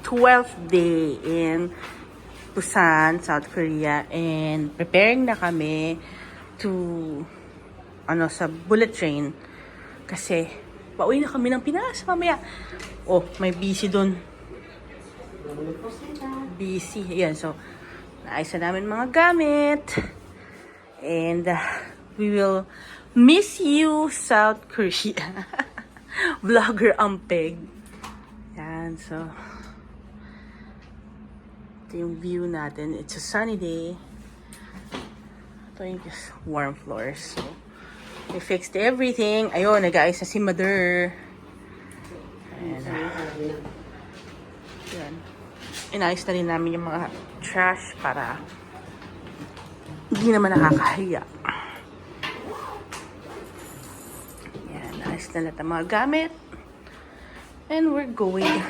12th day in Busan, South Korea, and preparing na kami to sa bullet train kasi pauwi na kami ng Pinas mamaya. Oh, may busy dun. Busy. Yan, so naayos na namin mga gamit. And we will miss you, South Korea. Vlogger Ampeg. Yan, so ito yung view natin. It's a sunny day. Ito yung just warm floors. So, we fixed everything. Ayun, nag-aayos na si Mother. And, yan. Inayos na rin namin yung mga trash para hindi naman nakakahiya. Yan, naayos na lahat ang mga gamit. And we're going